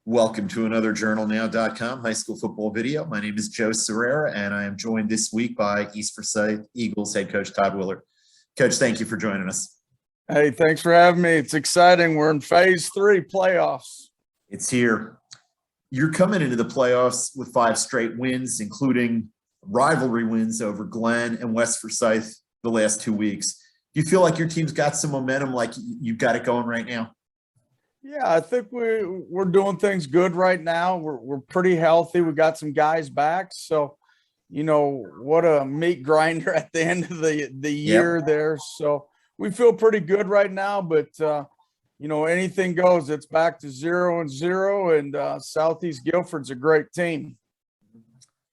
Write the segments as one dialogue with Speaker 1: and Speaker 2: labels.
Speaker 1: Welcome to another journalnow.com high school football video. My name is Joe Serrera, and I am joined this week by East Forsyth Eagles head coach Todd Willert. Coach, thank you for joining us.
Speaker 2: Hey, thanks for having me. It's exciting. We're in phase 3 playoffs.
Speaker 1: It's here. You're coming into the playoffs with 5 straight wins, including rivalry wins over Glen and West Forsyth the last 2 weeks. Do you feel like your team's got some momentum, like you've got it going right now?
Speaker 2: Yeah, I think we're doing things good right now. We're pretty healthy. We got some guys back. So, what a meat grinder at the end of the year there. So we feel pretty good right now, but anything goes. It's back to 0-0, and Southeast Guilford's a great team.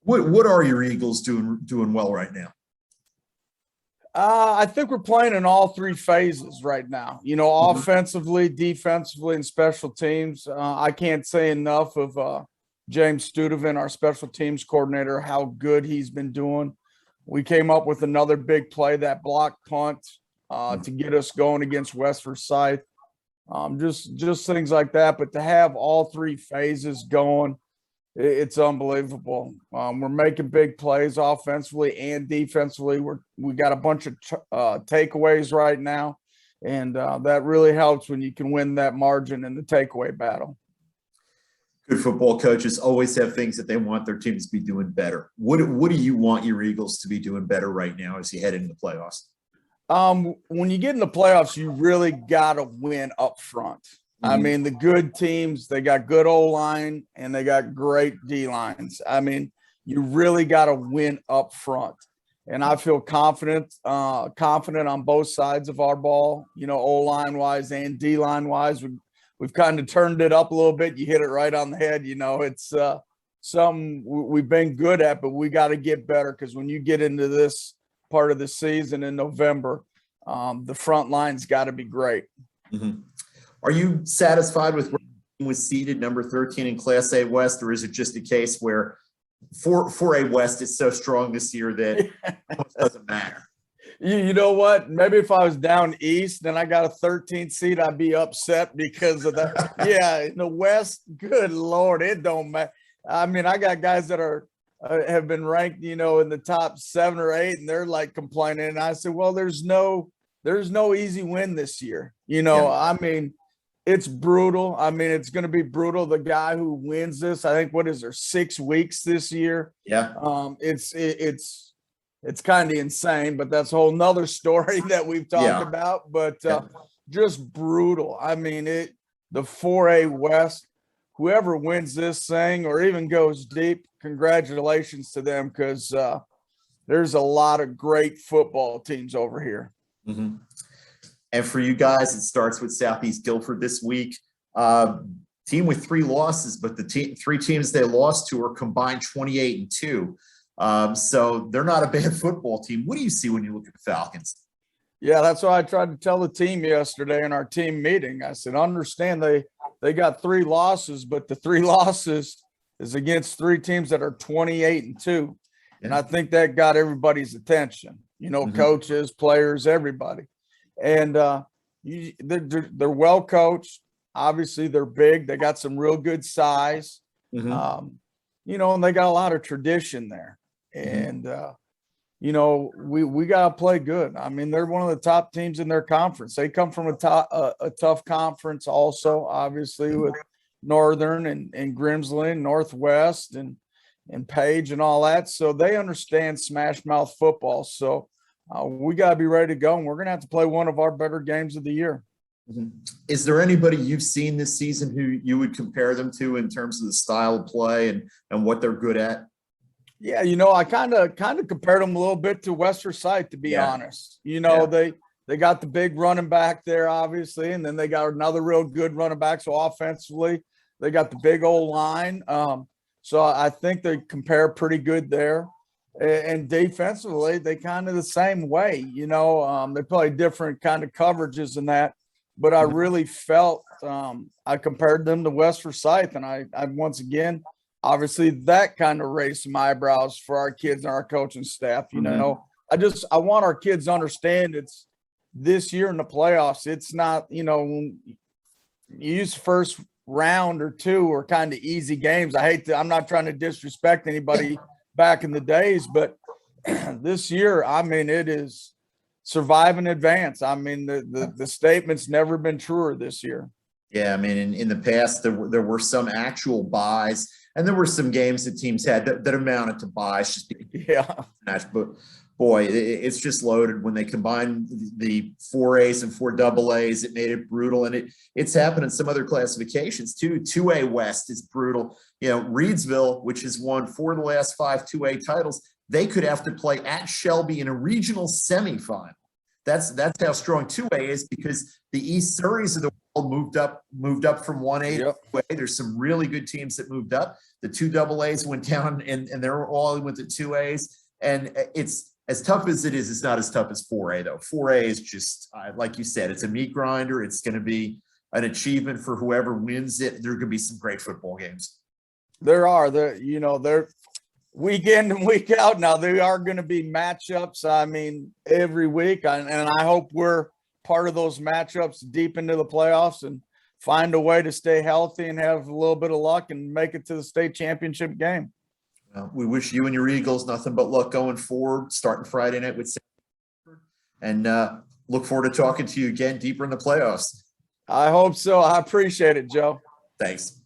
Speaker 1: What are your Eagles doing well right now?
Speaker 2: I think we're playing in all 3 phases right now, offensively, defensively, and special teams. I can't say enough of James Studevant, our special teams coordinator, how good he's been doing. We came up with another big play, that block punt, to get us going against West Forsyth. Just things like that. But to have all 3 phases going, it's unbelievable. We're making big plays offensively and defensively. We got a bunch of takeaways right now, and that really helps when you can win that margin in the takeaway battle.
Speaker 1: Good football coaches always have things that they want their teams to be doing better. What do you want your Eagles to be doing better right now as you head into the playoffs?
Speaker 2: When you get in the playoffs, you really got to win up front. I mean, the good teams, they got good O-line and they got great D-lines. I mean, you really got to win up front. And I feel confident on both sides of our ball, O-line wise and D-line wise. We've kind of turned it up a little bit. You hit it right on the head. It's something we've been good at, but we got to get better, because when you get into this part of the season in November, the front line's got to be great.
Speaker 1: Mm-hmm. Are you satisfied with where you was seated, number 13 in Class A West, or is it just a case where 4A West is so strong this year that it doesn't matter?
Speaker 2: You know what? Maybe if I was down east and I got a 13th seed, I'd be upset because of that. Yeah, in the West, good Lord, it don't matter. I mean, I got guys that are have been ranked, in the top 7 or 8, and they're like complaining. And I said, well, there's no easy win this year. I mean, it's brutal. I mean, it's going to be brutal. The guy who wins this, I think, what is there, 6 weeks this year?
Speaker 1: Yeah.
Speaker 2: It's kind of insane, but that's a whole nother story that we've talked about. But just brutal. I mean, the 4A West, whoever wins this thing or even goes deep, congratulations to them, because there's a lot of great football teams over here.
Speaker 1: Mm-hmm. And for you guys, it starts with Southeast Guilford this week. Team with 3 losses, but the 3 teams they lost to are combined 28-2. So they're not a bad football team. What do you see when you look at the Falcons?
Speaker 2: Yeah, that's what I tried to tell the team yesterday in our team meeting. I said, understand they got 3 losses, but the 3 losses is against 3 teams that are 28-2. Yeah. And I think that got everybody's attention, coaches, players, everybody. And they're well coached. Obviously, they're big. They got some real good size, and they got a lot of tradition there. And, we got to play good. I mean, they're one of the top teams in their conference. They come from a tough conference also, obviously, with Northern and Grimsley and Northwest and Page and all that. So they understand smash mouth football. So we got to be ready to go, and we're going to have to play one of our better games of the year.
Speaker 1: Mm-hmm. Is there anybody you've seen this season who you would compare them to in terms of the style of play and what they're good at?
Speaker 2: Yeah, I kind of compared them a little bit to West Forsyth, to be honest. They got the big running back there, obviously, and then they got another real good running back. So offensively, they got the big old line. So I think they compare pretty good there. And defensively, they kind of the same way, they play different kind of coverages in that. But I really felt I compared them to West Forsyth, and I once again, obviously that kind of raised some eyebrows for our kids and our coaching staff. I want our kids to understand it's this year in the playoffs. It's not, you use the first round or two were kind of easy games. I'm not trying to disrespect anybody back in the days, but this year, I mean, it is survive and advance. I mean, the statement's never been truer this year.
Speaker 1: Yeah, I mean, in the past, there were some actual buys, and there were some games that teams had that amounted to buys. Just
Speaker 2: yeah,
Speaker 1: but boy, it's just loaded when they combine the 4As and 4AAs. It made it brutal, and it's happened in some other classifications too. 2A West is brutal. You know, Reedsville, which has won 4 of the last 5 2A titles, they could have to play at Shelby in a regional semifinal. That's how strong 2A is, because the East Surreys of the world moved up from 1A to 2A. There's some really good teams that moved up. The 2AAs went down, and they're all with the 2As. And it's as tough as it is, it's not as tough as 4A though. 4A is just like you said, it's a meat grinder. It's going to be an achievement for whoever wins it. There are going to be some great football games.
Speaker 2: They're week in and week out now. They are going to be matchups. I mean, every week, and I hope we're part of those matchups deep into the playoffs and find a way to stay healthy and have a little bit of luck and make it to the state championship game.
Speaker 1: Well, we wish you and your Eagles nothing but luck going forward, starting Friday night with Sanford, and look forward to talking to you again deeper in the playoffs.
Speaker 2: I hope so. I appreciate it, Joe.
Speaker 1: Thanks.